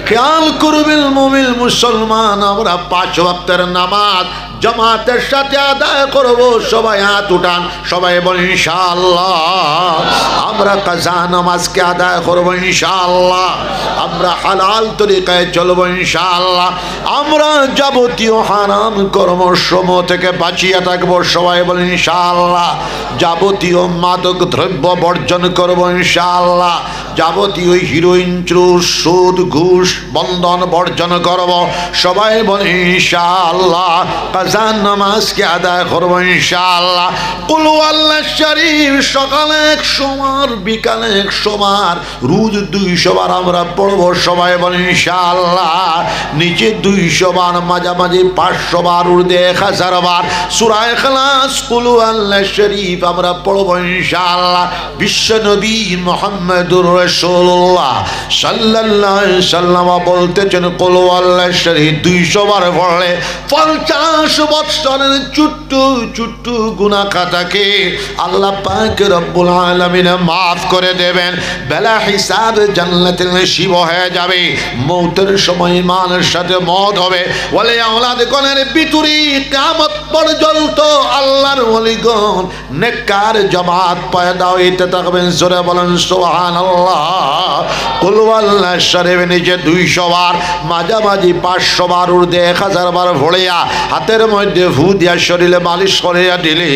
খেয়াল করবেন মুমিন মুসলমান, আমরা 5 ওয়াক্তের নামাজ জামাতের সাথে আদায় করব। সবাই হাত উঠান, সবাই বলেন ইনশাআল্লাহ। আমরা কাজা নামাজকে আদায় করব ইনশাআল্লাহ। আমরা হালাল তরিকায় চলব ইনশাআল্লাহ। আমরা যাবতীয় হারাম কর্মসমূহ থেকে বাঁচিয়ে থাকবো, সবাই বলেন ইনশাআল্লাহ। যাবতীয় মাদক দ্রব্য বর্জন করব ইনশাআল্লাহ। যাবতীয় হিরোইন, চুষ, সুদ, ঘুষ, বন্ধন বর্জন করব, সবাই বলেন ইনশাআল্লাহ। কাজা নামাজকে আদায় করব ইনশাআল্লাহ। কুল আল্লাহ শরীফ সকালে 100 বার, বিকালে 100 বার, রোজ 200 বার আমরা পড়ব, সবাই বলেন ইনশাআল্লাহ। নিচে 200 বার, মাঝামাঝি 500 বার, ঊর্ধ্বে 1000 বার সূরা ইখলাস কুল আল্লাহ শরীফ আমরা পড়ব ইনশাআল্লাহ। বিশ্ব নবী মুহাম্মদুর রাসূলুল্লাহ সাল্লাল্লাহু আলাইহি ওয়াসাল্লাম বলতেছেন, কুল আল্লাহ শরীফ 200 বার পড়লে 50 বছরের ছোট্ট ছোট্ট গুনাহ খাতাকে আল্লাহ পাক রব্বুল আলামিন মাফ করে দেবেন। বেলা হিসাব জান্নাতের নসিব হয়ে যাবে। মৌতের সময় ইমানের সাথে মওত হবে। ওয়ালে আওলাদ গণের ভিতরে কিয়ামত পর্যন্ত আল্লাহর ওলিগণ নেককার জামাত পয়দা হইতে থাকবেন। জোরে বলেন সুবহানাল্লাহ। কুল আল্লাহ শরীফ নিচে 200 বার, মাঝামাঝি 500 বার, ঊর্ধ্বে 1000 বার ভরিয়া হাতের মধ্যে ফু দিয়া শরীরে মালিশ করিয়া দিলে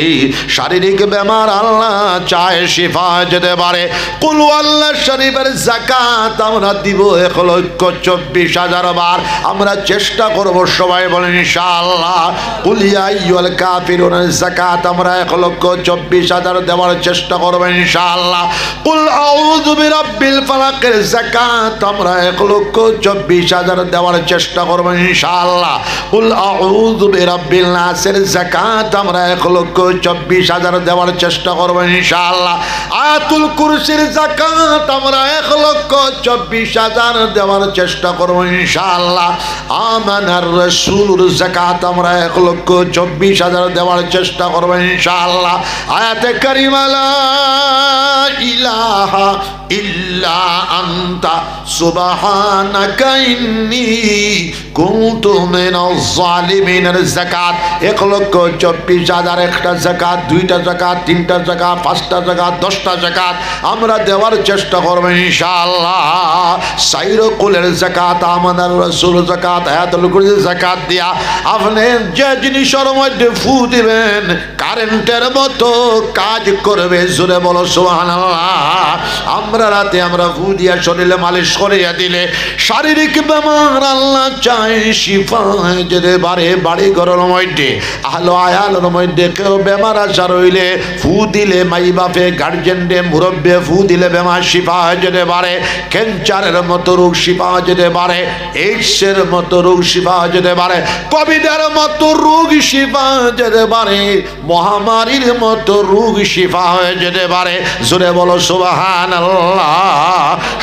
শারীরিক বেমার আল্লাহ চায় শিফা যেতে পারে। কুল আল্লাহ শরীফের যাকাত আমরা দিব 1,24,000 বার। আমরা চেষ্টা করব, সবাই বলেন ইনশাআল্লাহ। কুল ইয়া আইয়ুহাল কাফিরুন যাকাত আমরা 1,24,000 দেওয়ার চেষ্টা করব ইনশাআল্লাহ। কুল আউযু বিরাব্বিল ফালাকের যাকাত আমরা 1,24,000 দেওয়ার চেষ্টা করব ইনশাআল্লাহ। কুল আউযু বিরাব্বিল নাসের যাকাত আমরা 1,24,000 দেওয়ার চেষ্টা করব ইনশাআল্লাহ। আয়াতুল কুরসির যাকাত আমরা 1,24,000 দেওয়ার চেষ্টা করব ইনশাআল্লাহ। আমানার রাসূলুর যাকাত আমরা 1,24,000 দেওয়ার চেষ্টা করব ইনশাআল্লাহ। আয়াতে কারিমা লা ইলাহা ইল্লা আনতা সুবহানাকা ইন্নী কুনতু মিনাজ জালিমিনের যাকাত 1,24,000 একটা যাকাত, 2টা যাকাত, 3টা যাকাত, 5টা যাকাত, 10টা যাকাত আমরা দেওয়ার চেষ্টা করব ইনশাআল্লাহ। সাইরকুলের যাকাত, আমাদের রাসূল যাকাত, আয়াতুল কুরসির যাকাত দিয়া আপনি যে জিনিসের মধ্যে ফু দিবেন কারেন্টের মতো কাজ করবে। জোরে বলো সুবহানাল্লাহ। আমরা রাতে আমরা ফু দিয়া শরীরে মালিশ করিয়া দিলে শারীরিক বেমার আল্লাহ চায় শিফা যেতে পারে। বাড়ি ঘরের মধ্যে আহলো আয়ালের মধ্যে কেউ বেমার আসার হইলে ফু দিলে মাই বাপে গার্জেনরে মুরব্বী ফু দিলে বেমার শিফা যেতে পারে। ক্যান্সারের মতো রোগ শিফা যেতে পারে। এইডসের মতো রোগ শিফা যেতে পারে। কোভিডের মতো রোগ শিফা যেতে পারে। মহামারীর মতো রোগ শিফা হয়ে যেতে পারে। জোরে বলো সুবহানাল্লাহ।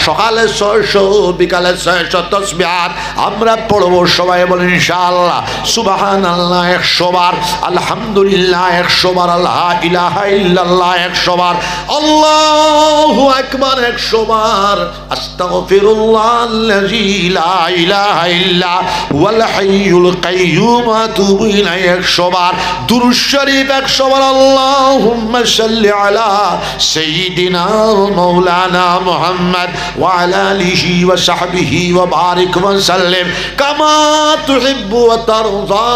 সকালে 600, বিকালে 600 তাসবিহাত আমরা পড়ব, সবাই বলেন ইনশাআল্লাহ। সুবহানাল্লাহ 100 বার, আলহামদুলিল্লাহ 100 বার, লা ইলাহা ইল্লাল্লাহ 100 বার, আল্লাহু আকবার 100 বার, আস্তাগফিরুল্লাহাল্লাযী লা ইলাহা ইল্লা হুয়াল হাইয়ুল কাইয়্যুম আতুবু ইলাইহি 100 বার, দুরূদ শরীফ 100 বার, আল্লাহুম্মা সাল্লি আলা সাইয়্যিদিনা মাওলানা মুহাম্মদ ওয়া আলা আলিহি ওয়া সাহবিহি ওয়া বারিক ওয়া সাল্লিম কামা তুহিব্বু ওয়া তারদা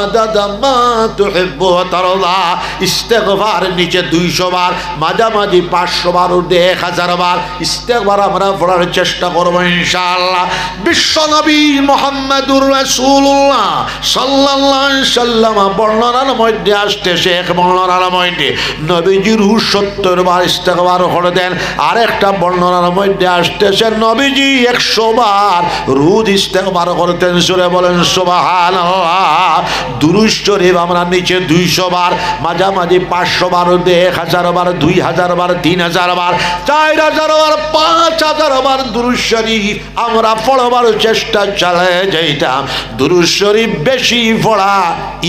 আদাদা মা তুহিব্বু ওয়া তারদা। ইস্তেগফার নিচে 200 বার, মাঝামাঝি 500 বার, ঊর্ধ্বে 1000 বার ইস্তেগফার আমরা পড়ার চেষ্টা করব ইনশাআল্লাহ। বিশ্বনবী মুহাম্মদুর রাসূলুল্লাহ সাল্লাল্লাহু আলাইহি ওয়াসাল্লাম বর্ণনার মধ্যে আসছে, শেখ বর্ণনার মধ্যে নবীজির 70 বার ইস্তেগফার করে দেন। আরেকটা বর্ণনার মধ্যে আসতেছে নবীজি 100 বার রোজ ইস্তেগফার করতেন। জোরে বলেন সুবহানাল্লাহ। দুরূদ শরীফ আমরা নিচে 200 বার, মাঝামাঝি 500 বার, ঊর্ধ্বে 1000 বার, 2000 বার, 3000 বার, 4000 বার, 5000 বার দুরূদ শরীফ আমরা পড়বার চেষ্টা চালিয়ে যাইতাম। দুরূদ শরীফ বেশি পড়া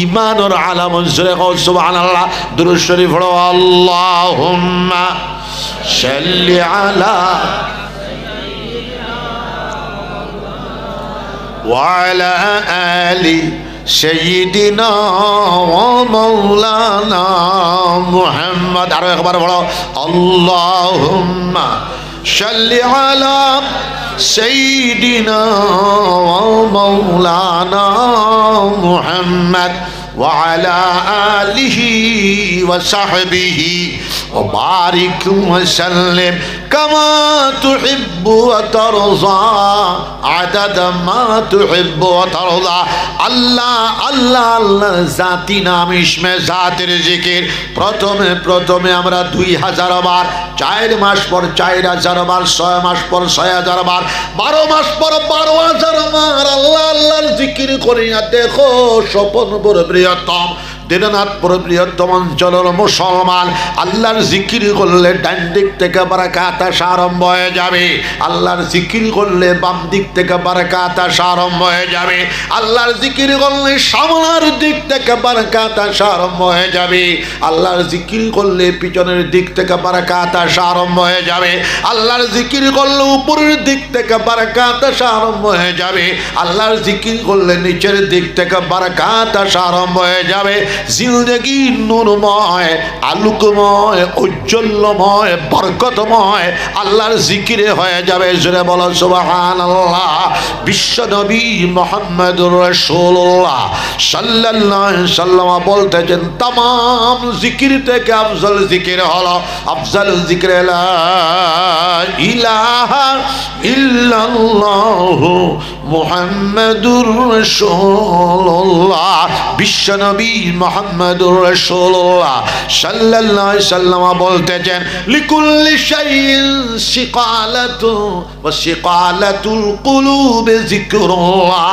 ঈমানের আলামত। জোরে বলেন সুবহানাল্লাহ। দুরূদ শরীফ পড়ো, আল্লাহুম্মা সাল্লি আলা وعلى آل سيدنا ومولانا محمد আরো একবার বলো اللهم صل على سيدنا ومولانا محمد وعلى آله وصحبه وبارك وسلم كما تحب وترضى عدد ما تحب وترضى আল্লাহ আল্লাহ আল্লাহ জাতি নাম ইসমে জাতের জিকির প্রথমে আমরা 2000 বার, 4 মাস পর 4000 বার, 6 মাস পর 6000 বার, 12 মাস পর 12000 বার আল্লাহ আল্লাহর জিকির করিয়া দেখো স্বপন বড় প্রিয়তম দিনাজপুর বৃহত্তম অঞ্চলের মুসলমান আল্লাহর জিকির করলে ডান দিক থেকে বারাকাত আসা আরম্ভ হয়ে যাবে। আল্লাহর জিকির করলে বাম দিক থেকে বারাকাত আসা আরম্ভ হয়ে যাবে। আল্লাহর জিকির করলে সামনের দিক থেকে বারাকাত আসা আরম্ভ হয়ে যাবে। আল্লাহর জিকির করলে পিছনের দিক থেকে বারাকাত আসা আরম্ভ হয়ে যাবে। আল্লাহর জিকির করলে উপরের দিক থেকে বারাকাত আসা আরম্ভ হয়ে যাবে। আল্লাহর জিকির করলে নিচের দিক থেকে বারাকাত আসা আরম্ভ হয়ে যাবে। জিন্দেগি নূরময়, আলোকময়, ঔজ্জ্বল্যময়, বরকতময় আল্লাহর জিকিরে হয়ে যাবে। জোরে বলো সুবহানাল্লাহ। বিশ্ব নবী মুহাম্মদুর রাসূলুল্লাহ সাল্লাল্লাহু আলাইহি ওয়াসাল্লাম বলতেছেন तमाम জিকির থেকে আফজল জিকির হলো আফজল জিকির লা ইলাহা ইল্লাল্লাহু মুহাম্মাদুর রাসূলুল্লাহ। বিশ্ব নবী মুহাম্মদুর রাসূলুল্লাহ সাল্লাল্লাহু আলাইহি ওয়াসাল্লাম বলতেছেন লিকুল্লি শাইইন সিকালাতু ওয়া সিকালাতুল কুলুবি যিকরুল্লাহ।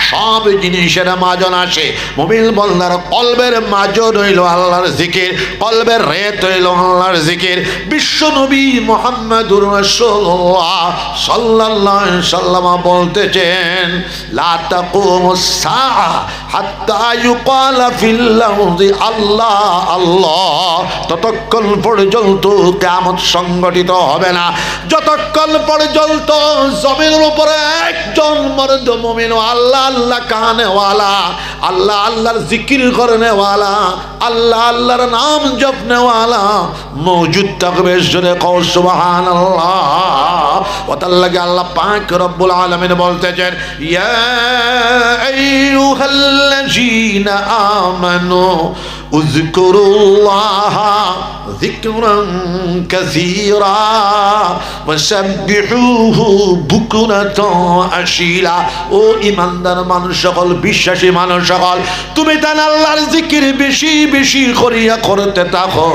সব জিনিসের মাজন আছে, মুমিন বান্দার কলবের মাজন হইল আল্লাহর জিকির, কলবের রেত হইল আল্লাহর জিকির। বিশ্ব নবী মুহাম্মদুর রাসূলুল্লাহ সাল্লাল্লাহু আলাইহি ওয়াসাল্লাম বলতেছেন লা তাকুমুস সাআ হাত্তা ইউকালা ফিল আরদি আল্লাহ আল্লাহ। ততক্ষণ পর্যন্ত কিয়ামত সংগঠিত হবে না যতক্ষণ পর্যন্ত জমিনের উপরে একজন মর্দ মুমিন আল্লাহ আল্লাহ কানেওয়ালা, আল্লাহ আল্লাহর জিকির করনেওয়ালা, আল্লাহ আল্লাহর নাম জপনেওয়ালা মৌজুদ থাকবে। জোরে কও সুবহানাল্লাহ। ওটার লাগে আল্লাহ পাক রব্বুল আলামিন বলতেছেন ইয়া আইয়ুহাল্লাযীনা আমানু উযকুরুল্লাহা যিকরান কাসীরা ওয়াসাব্বিহুহু বুকরাতান আশীলা। ও ঈমানদার মানুষ সকল, বিশ্বাসী মানুষ সকল, তুমি তান আল্লাহর জিকির বেশি বেশি করিয়া করতে থাকো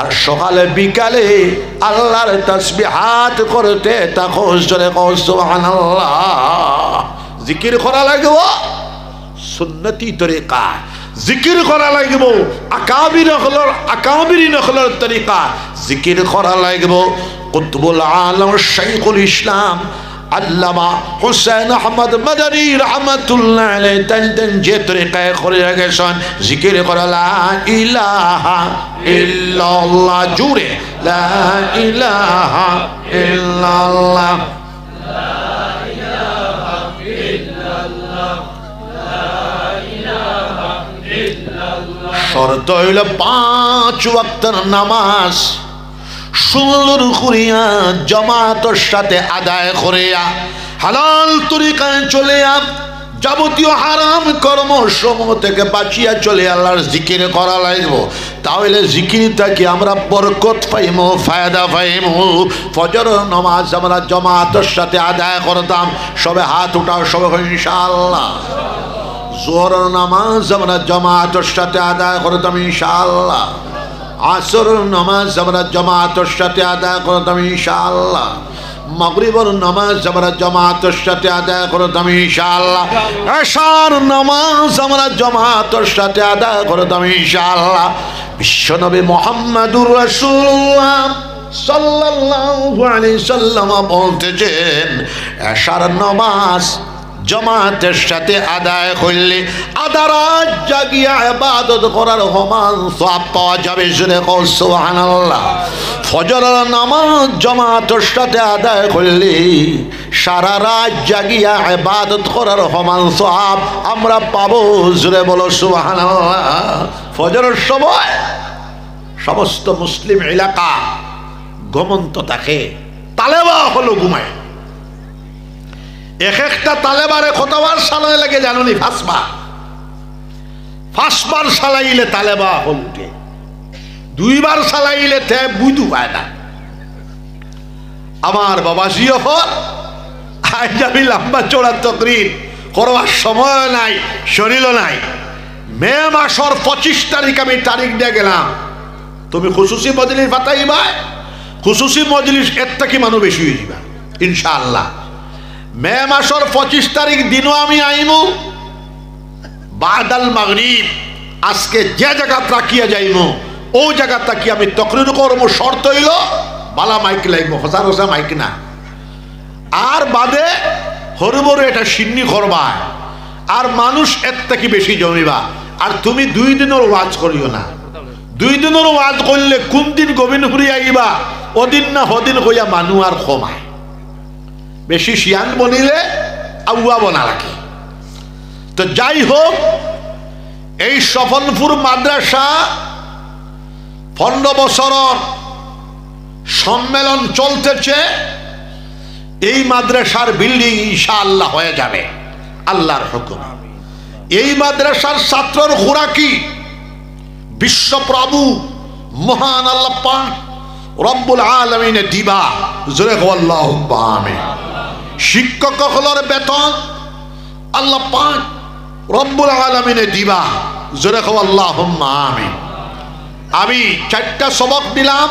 আর সকালে বিকালে আল্লাহর তাসবিহাত করতে থাকো। জোরে কও সুবহানাল্লাহ। জিকির করা লাগবে সুন্নতি তরিকা, জিকির করা লাগবে আকাবিরিন হলর তরিকা, জিকির করা লাগবে কুতুবুল আলম শাইখুল ইসলাম আল্লামা হুসাইন আহমদ মাদানী রাহমাতুল্লাহ আলাইহি তান যে তরিকায় করে গেছেন জিকির করা লা ইলাহা ইল্লাল্লাহ। জুড়ে লা ইলাহা ইল্লাল্লাহ লা ইলাহা ইল্লাল্লাহ লা ইলাহা ইল্লাল্লাহ। শর্ত হইল 5 ওয়াক্তের নামাজ সুন্দর করিয়া জামাতের সাথে আদায় করিয়া হালাল তরিকায় চলিয়া যাবতীয় হারাম কর্ম সমূহ থেকে বাঁচিয়া চলে আল্লাহর জিকির করা লাগবে। তাহলে জিকিরটা কি আমরা বরকত পাইমু, ফায়দা পাইমু। ফজর নামাজ আমরা জামাতের সাথে আদায় করতাম, সবে হাত উঠাও, সবে ইনশাআল্লাহ। জোহর নামাজ আমরা জামাতের সাথে আদায় করতাম ইনশাআল্লাহ। আসর নামাজ আমরা জামাতের সাথে আদায় করতাম ইনশাআল্লাহ। মাগরিবের নামাজ আমরা জামাতের সাথে আদায় করতাম ইনশাআল্লাহ। এশার নামাজ আমরা জামাতের সাথে আদায় করতাম ইনশাআল্লাহ। বিশ্বনবী মুহাম্মদুর রাসূলুল্লাহ সাল্লাল্লাহু আলাইহি সাল্লাম বলতেছেন এশার নামাজ জমাতের সাথে আদায় করলে আধা রাত জাগিয়া ইবাদত করার সমান সওয়াব পাওয়া যাবে। জোরে কও সুবহানাল্লাহ। ফজরের নামাজ জমাতের সাথে আদায় করলে সারা রাত জাগিয়া ইবাদত করার সমান সওয়াব আমরা পাবো। জোরে বলো সুবহানাল্লাহ। ফজরের সময় সমস্ত মুসলিম এলাকা ঘুমন্ত থাকে, তালেবা হলো ঘুমায়। এক একটা তালেবারে কতবার সালাই লাগে জানুনি? ফাঁসবার সালাইলে তালেবা হল উঠে, দুইবার সালাইলে তে বুঝু পায় না। আমার বাবাজিও হল আজ আমি লম্বা চোড়া তকরির করবার সময় নাই, শরীরও নাই। মে মাসের 25 তারিখ আমি তারিখ দিয়ে গেলাম, তুমি খুশুসি মজলিস বাতাইবা, খুশুসি মজলিস এর থেকে মানুষ বেশি হয়ে যাবে ইনশাআল্লাহ। মে মাসের 25 তারিখ দিনও আমি আইমু বাদাল মাগরিব। আজকে যে জায়গা তাকিয়া যাইমু ও জায়গা তাকি আমি তকরির করবো। শর্ত হইল বালা মাইক লাগবো, হসার হসা মাইক না। আর বাদে হরবর এটা সিন্নি করবা, আর মানুষ এর থেকে বেশি জমিবা। আর তুমি 2 দিনের ওয়াজ করিও না। 2 দিনের ওয়াজ করলে কোন দিন গোবিন্দ ঘুরি আইবা ওদিন না হদিন হইয়া মানুষ আর কমায়। বেশি শিয়ান বনিলে আউয়া বনা রাখে। তো যাই হোক, এই সফলপুর মাদ্রাসা 15 বছরের সম্মেলন চলতেছে। এই মাদ্রাসার বিল্ডিং ইনশাআল্লাহ হয়ে যাবে আল্লাহর হুকুম। এই মাদ্রাসার ছাত্রর খোরাকি বিশ্বপ্রভু মহান আল্লাহ পাক রব্বুল আলামিনে দিবা। জোরে আল্লাহুম্মা আমিন। শিক্ষক হলর বেতন আল্লাহ পাক রব্বুল আলামিনে দিবা। জোরে আল্লাহুম্মা আমিন। আমি 4টা সবক দিলাম।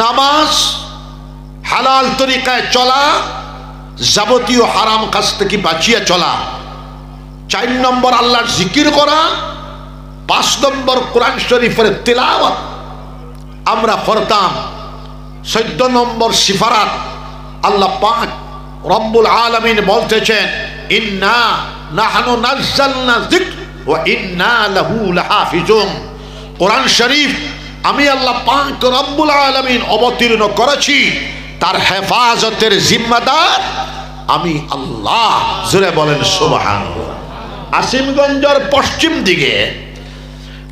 নামাজ, হালাল তরিকায় চলা, যাবতীয় হারাম কাজ থেকে বাঁচিয়ে চলা। 4 নম্বর আল্লাহর জিকির করা। 5 নম্বর কোরআন শরীফের তিলাওয়াত আমরা করতাম। 14 নম্বর সিফারাত। আল্লাহ পাক রব্বুল আলামিন বলতেছেন ইন্না নাহনু নাযালনা যিকর ওয়া ইন্না লাহু লাহাফিজুন। কোরআন শরীফ আমি আল্লাহ পাক রব্বুল আলামিন অবতীর্ণ করেছি, তার হেফাজতের জিম্মাদার আমি আল্লাহ। জোরে বলেন সুবহানাল্লাহ। আসিমগঞ্জের পশ্চিম দিকে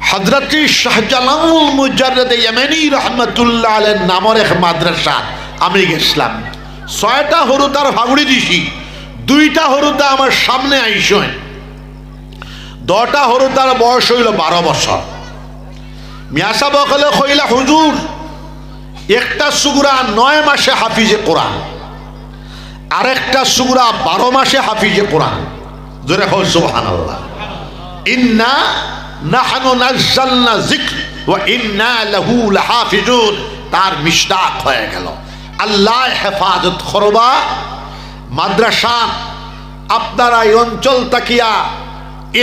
হযরত শাহজালাল মুজাদ্দিদ ইয়ামানি রাহমাতুল্লাহ আলাইহি নামের এক মাদ্রাসা আমি গেছিলাম। 6টা হরুতার ফাগুড়ি দিছি, 2টা হরুতা আমার সামনে আইসেন। 10টা হরুতার বয়স হইল 12 বছর। মিয়াসা বকলে কইলা হুজুর একটা সুগুরা 9 মাসে হাফিজে কোরআন, আরেকটা সুগুরা 12 মাসে হাফিজে কোরআন। জোরে কও সুবহানাল্লাহ। ইন্না নাহনু নাযালনা যিকর ওয়া ইন্না লাহু লাহাফিজুন। তার মিশদাক হয়ে গেল আল্লাহ হেফাজত করবা। মাদ্রাসা আপনারা এই অঞ্চল তাকিয়া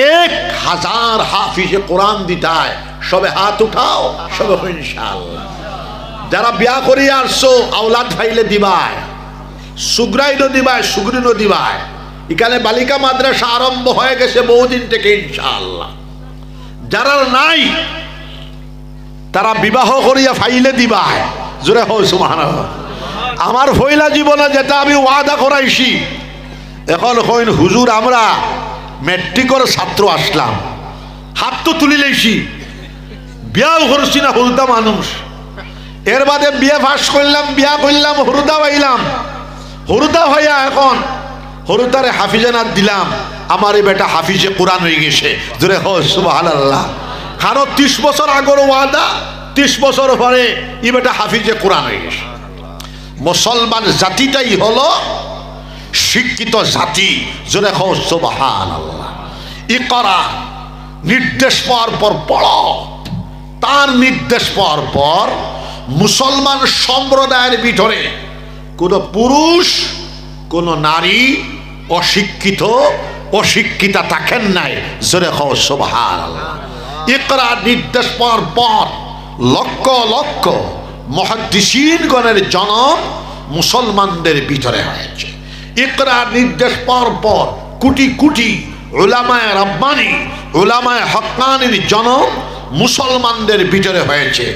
1000 হাফিজে কোরআন দিতায়। সবে হাত উঠাও, সবে ইনশাআল্লাহ। যারা বিয়া করিয়া আসছো আওলাদ ভাইলে দিবায়, সুগ্রাইনও দিবায়, সুগ্রিনও দিবায়। এখানে বালিকা মাদ্রাসা আরম্ভ হয়ে গেছে বহুদিন থেকে ইনশাআল্লাহ। যারা নাই তারা বিবাহ করিয়া ফাইলে দিবায়। জোরে হও সুবহানাল্লাহ। আমার ফয়লা জীবনে যেটা আমি ওয়াদা করাইছি, এখন কইন হুজুর আমরা মেট্রিকের ছাত্র আসলাম, হাত তো তুলি লাইছি, বিয়াও করছি না, হুজুরদা মানুষ। এর বাদে বিয়ে পাস করলাম, বিয়া করলাম, হরুদা পাইলাম, হরুদা হইয়া এখন হরুদারে হাফিজানাত দিলাম। আমার এই বেটা হাফিজে কোরআন হয়ে গেছে। জোরে হো সুবহানাল্লাহ। কারো 30 বছর আগর ওয়াদা, 30 বছর পরে এই বেটা হাফিজে কোরআন হয়ে গেছে। মুসলমান জাতিটাই হলো শিক্ষিত জাতি। জোরে হো সুবহানাল্লাহ। ইকরা নির্দেশ পাওয়ার পর পড়ো, তার নির্দেশ পাওয়ার পর মুসলমান সম্প্রদায়ের ভিতরে কোন পুরুষ কোন নারী অশিক্ষিত অশিক্ষিতা থাকেন নাই। জোরে হও সুবহানাল্লাহ। ইকরা নির্দেশ পাওয়ার পর লক্ষ লক্ষ মুহাদ্দিসিনগণের জন্ম মুসলমানদের ভিতরে হয়েছে। ইকরা নির্দেশ পর পর কোটি কোটি উলামায়ে রাব্বানি উলামায়ে হক্কানির জন্ম মুসলমানদের ভিতরে হয়েছে।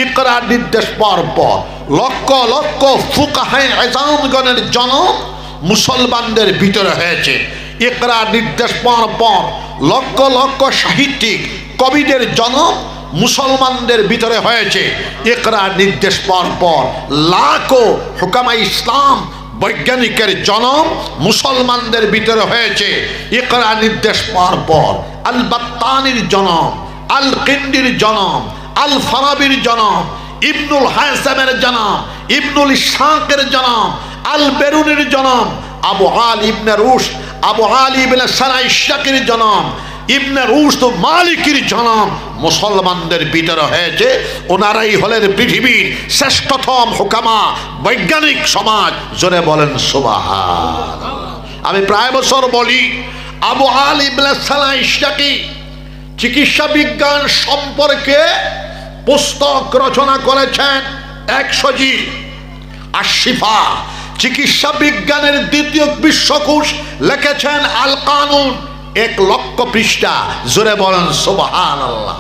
ইকরা নির্দেশ পর পর লক্ষ লক্ষ ফুকাহায়ে আযমগণের জন্ম মুসলমানদের ভিতরে হয়েছে। ইকরা নির্দেশ পর পর লক্ষ লক্ষ সাহিত্যিক কবিদের জন্ম মুসলমানদের ভিতরে হয়েছে। ইকরা নির্দেশ পর পর লাখো হুকামা ইসলাম বৈজ্ঞানিকের জন্ম মুসলমানদের ভিতরে হয়েছে। ইকরা নির্দেশ পর পর আল বাত্তানির জন্ম, আল কিন্দির জন্ম, আল ফারাবির জন্ম, ইবনুল হাসামের জন্ম, ইবনুল ইসহাকের জন্ম, আল বেরুনির জন্ম, আবু আলী ইবনে রুশদ, আবু আলী ইবনে সানাইশাকির জন্ম, ইবনে রুশদ মালিকির জন্ম মুসলমানদের ভিতরে হয়েছে। ওনারাই হলেন পৃথিবীর শ্রেষ্ঠতম হুকামা বৈজ্ঞানিক সমাজ। জোরে বলেন সুবহানাল্লাহ। আমি প্রায় বছর বলি, আবু আলী ইবনে সানাইশাকি চিকিৎসা বিজ্ঞান সম্পর্কে পুস্তক রচনা করেছেন 100জি। আশিফা চিকিৎসা বিজ্ঞানের দ্বিতীয় বিশ্বকোষ লিখেছেন আল কানুন, 1,00,000 পৃষ্ঠা। জোরে বলেন সুবহানাল্লাহ।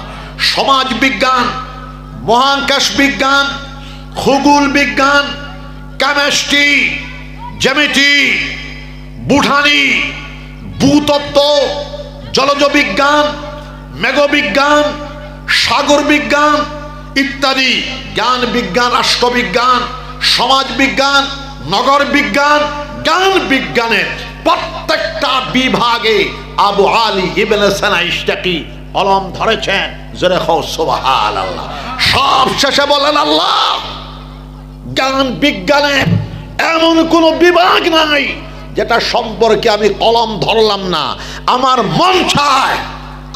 সমাজ বিজ্ঞান, মহাকাশ বিজ্ঞান, খগোল বিজ্ঞান, কেমিস্ট্রি, জ্যামিতি, বুঠানি, ভূতত্ত্ব, জলজ বিজ্ঞান, মেঘবিজ্ঞান, সাগর বিজ্ঞান ইত্যাদি জ্ঞান বিজ্ঞান, রাষ্ট্রবিজ্ঞান, সমাজ বিজ্ঞান, নগর বিজ্ঞান, জ্ঞান বিজ্ঞানের প্রত্যেকটা বিভাগে আবু আলী ইবনে সানাইশাকি কলম ধরেছেন। জোরে কও সুবহানাল্লাহ। সব শেষে বলেন আল্লাহ। জ্ঞান বিজ্ঞানের এমন কোনো বিভাগ নাই যেটা সম্পর্কে আমি কলম ধরলাম না। আমার মন চায়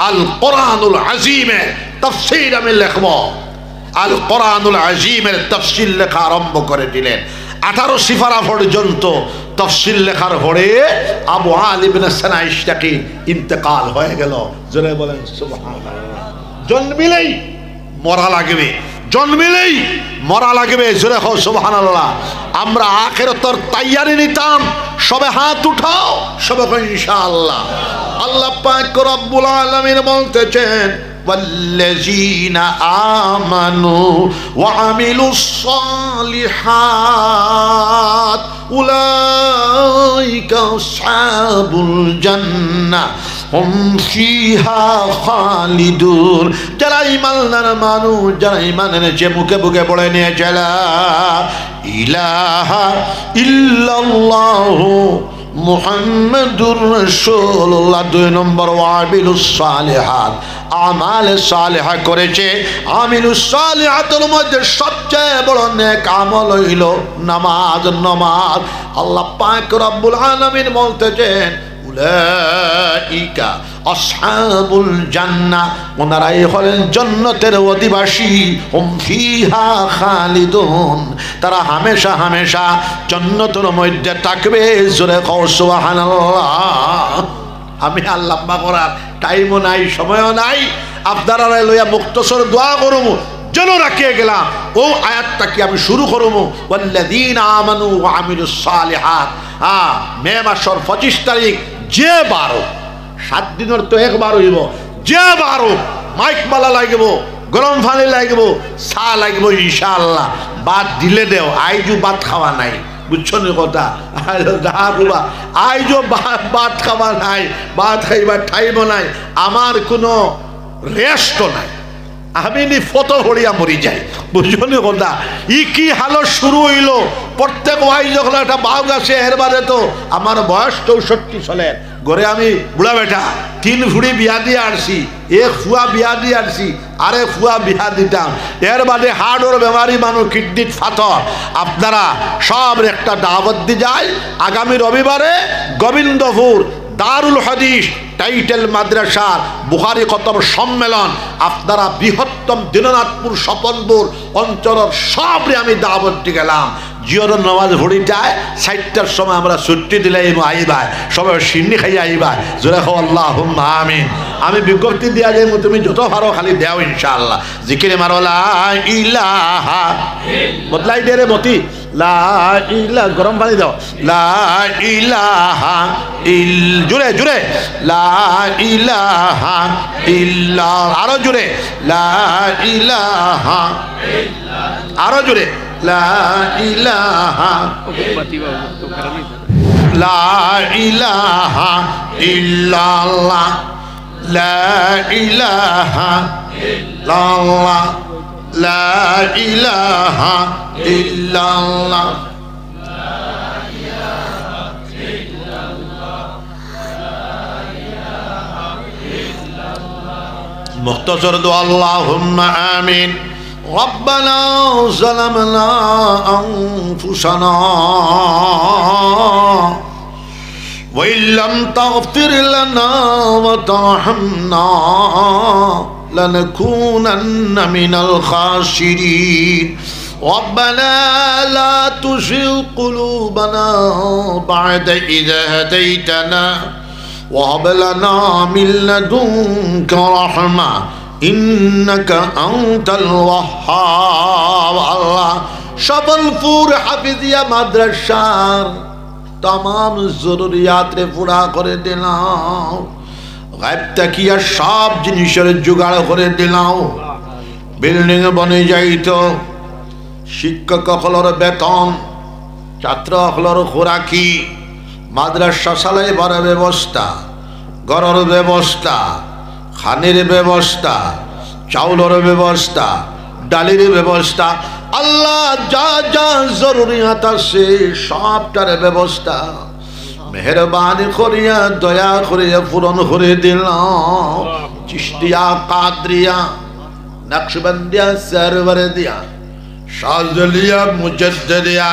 আল কোরআনুল আজিমের তাফসীর আমি লিখব। আল কোরআনুল আজিমের তাফসীর লেখা আরম্ভ করে দিলেন। 18 সিফারা পর্যন্ত তাফসীর লেখার পরে আবু আলী ইবনে সানাইশাকি ইন্তেকাল হয়ে গেল। জোরে বলেন সুবহানাল্লাহ। জন্মিলেই মরা লাগবে, জন্মিলেই মরা লাগবে। জোরে হও সুবহানাল্লাহ। আমরা আখিরাতের তৈয়ারি নিতাম। সবে হাত উঠাও, সবে ইনশাআল্লাহ। আল্লাহ পাক রব্বুল আলামিন বলতেছেন, ওয়াল্লাযীনা আমানু ওয়া আমিলুস সালিহাত উলাইকা আসহাবুল জান্নাহ হুম ফিহা খালিদুন। যারা ঈমানদার মানুষ, যারা ঈমান এনেছে, মুখে মুখে পড়ে নিয়েছে লা ইলাহা ইল্লাল্লাহু মুহাম্মাদুর রাসূলুল্লাহ। 2 নম্বর ওয়াবিলুস সালিহাত, আমালে সালেহা করেছে। আমিলুস সালিহাতের মধ্যে সবচেয়ে বড় নেক আমল হইল নামাজ। নামাজ আল্লাহ পাক রব্বুল আলামিন বলতেছেন, উলাইকা আসহাবুল জান্নাহ, ওনারাই হলেন জান্নাতের অধিবাসী। হুম ফিহা খালিদুন, তারা হামেশা হামেশা জান্নাতের মধ্যে থাকবে। জোরে কও সুবহানাল্লাহ। আমি আল্লাহ করার টাইমও নাই, সময়ও নাই। আপনারা লইয়া মুক্তসর দোয়া করব, যেন রাখিয়ে গেলাম ও আয়াতটাকে আমি শুরু করব। ওয়াল্লাযীনা আমানু ওয়া আমিলুস সালিহাত। মে মাসের 25 তারিখ যে 12, 7 দিনের তো একবার হইব, যে 12 মাইক মালা লাগব, গরম পানি লাগব, চা লাগব ইনশাআল্লাহ। বাদ দিলে দেও, আইজু ভাত খাওয়া নাই, বুঝছো নি কথা? আইজো ভাত খাওয়া নাই, ভাত খাইবার টাইম নাই, আমার কোনো রেস্টও নাই। আমি নি ফটো হরিয়া মরি যাই, বুঝছো নি কথা? ই কি হালত শুরু হইল। প্রত্যেক ওয়াই যখন একটা বাঘ আছে, এর বাদে তো আমার বয়স 64 সালের। ঘরে আমি বুড়া বেটা 3 ফুড়ি বিয়া দিয়ে আসছি, 1 ফুয়া বিয়া দিয়ে আসছি, আরেক ফুয়া বিয়া দিতাম। এর বাদে হার্টের বেমারি মানুষ, কিডনির ফাতর। আপনারা সব একটা দাওয়াত দিয়ে যায় আগামী রবিবারে গোবিন্দপুর দারুল হাদিস টাইটেল মাদ্রাসার বুখারী খতম সম্মেলন। আপনারা বৃহত্তম দিনাজপুর স্বপনপুর অঞ্চলের সবরে আমি দাওয়াত দিয়ে গেলাম। জিওর নামাজ ভরিটায় 4টার সময় আমরা ছুটি দিলে আইবা সবাই সিন্নি খাইয়া আইবা জোরে খাও আল্লাহুম্মা আমিন। আমি বিজ্ঞপ্তি দিয়া যাই তুমি যত পারো খালি দেও ইনশাআল্লাহ। জিকিরে মারো লা ইলাহা বদলাই দে রে মতি লা ইলা গরম পানি দাও লা ইলাহা জুড়ে জুড়ে লা ইলাহা ইল্লা আরো জুড়ে লা ইলাহা আরো জুড়ে লা ইলাহা লা ইলাহা ইল্লাল্লাহ লা ইলাহা ইল্লাল্লাহ লা ইলাহা ইল্লাল্লাহ মুখতাসর দোয়া আল্লাহুম্মা আমিন। ربنا ظلمنا أنفسنا وإن لم تغفر لنا وترحمنا لنكونن من الخاسرين ربنا لا تزغ قلوبنا بعد إذ هديتنا وهب لنا من لدنك رحمة إنك أنت الوهاب। আল্লাহ সবলপুর হাফিজিয়া মাদ্রাসার तमाम জরুরিয়াত রে পুরা করে দিলাম। গায়ব তাকিয়া সব জিনিসের জোগাড় করে দিলাম। বিল্ডিং বনে যাইতো, শিক্ষক হলর বেতন, ছাত্র হলর খোরাকি, মাদ্রাসা চালাই বড় ব্যবস্থা, ঘরের ব্যবস্থা, খানের ব্যবস্থা, চাউলের ব্যবস্থা, ডালের ব্যবস্থা, আল্লাহ যা যা জরুরিয়াত আছে সবটার ব্যবস্থা মেহরবানি করিয়া দয়া করিয়া পূরণ করে দিলাম। চিশতিয়া, কাদরিয়া, নকশবন্দিয়া, সরওয়ারদিয়া, শাজলিয়া, মুজাদ্দিদিয়া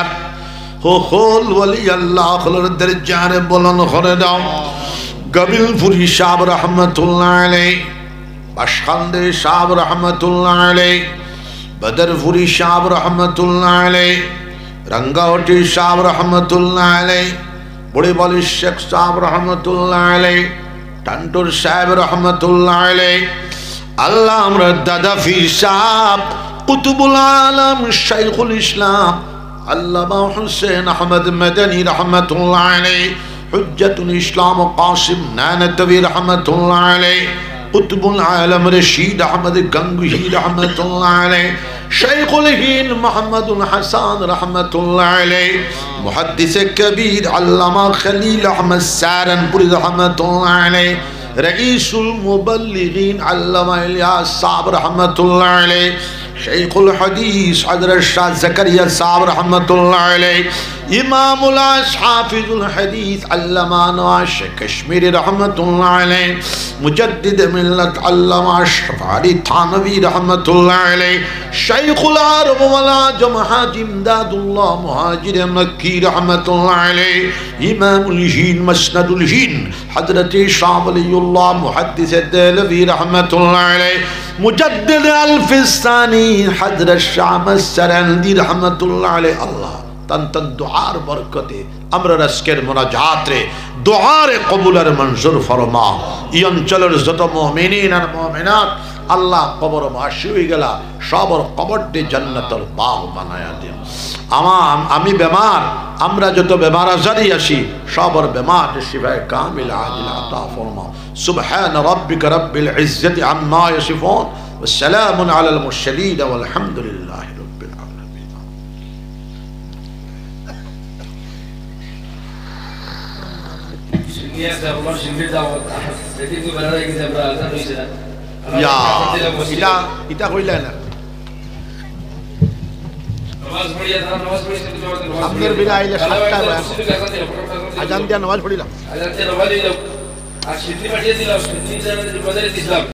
হুল ওলি আল্লাহ হলর দরজারে বুলন্দ করে দাও। গবিলপুরি সাহেব রহমতুল্লাহ আলাইহি, বাসখান্দের সাহেব রহমতুল্লাহ আলাইহি, बदरपुरी साहब रहमतुल्लाह अलैह, रंगावटी साहब रहमतुल्लाह अलैह, बड़े वाली शेख साहब रहमतुल्लाह अलैह, टंटुर साहब रहमतुल्लाह अलैह, अल्लाह हमरा दादा फीर साहब कुतुबुल आलम शेखुल इस्लाम अल्लामा हुसैन अहमद मदनी रहमतुल्लाह अलैह, हुज्जतुल इस्लाम कासिम नानतवी रहमतुल्लाह अलैह, कुतुबुल आलम रशीद अहमद गंगोही रहमतुल्लाह अलैह, शेखुल हिंद मोहम्मदुल हसन रहमतुल्लाह अलैह, मुहद्दिस कबीर अल्लामा खलील अहमद सारनपुरी रहमतुल्लाह अलैह, रईसुल मुबल्लिगीन अल्लामा इलियास साहब रहमतुल्लाह अलैह, शेखुल हदीस हजरत शाह ज़करिया साहब रहमतुल्लाह अलैह, इमामुल हाफिजुल हदीस अल्लामा नवाज कश्मीरी रहमतुल्लाह अलैह, मुजद्दिद मिल्लत अल्लामा अशरफ अली थानवी रहमतुल्लाह अलैह, शेखुल अरब वल आजम हाजी इमदादुल्लाह मुहाजिर मक्की रहमतुल्लाह अलैह, इमामुल हिंद मसनदुल हिंद हजरत शाह वलीउल्लाह मुहद्दिस देहलवी रहमतुल्लाह अलैह, मुजद्दिद अल-फिसानी हजरत शाह मसरंदी रहमतुल्लाह अलैह। अल्लाह तन तन दुआर बरकते আমরা আজকের মুনাজাত রে দুআরে কবুলের মঞ্জুর ফরমা। এই অঞ্চলের যত মুমিনিন আর মুমিনাত আল্লাহ কবর বাসী হয়ে গেলা সবর কবরটি জান্নাতুল বাগ বানায়া দিন। আমি বেমার, আমরা যত বেমার আজারি আসি সবর বেমার শিফায়ে কামিল আজিল আতা ফরমা। সুবহান রাব্বিকা রাব্বিল ইজ্জতি আম্মা ইয়াসিফুন ওয়া সালামুন আলাল মুরসালিন ওয়াল হামদুলিল্লাহি রাব্বিল আলামিন। ইটা কইলা না আপনার বিনা আইলে 7টা আজান দিয়া নামাজ পড়িলাম।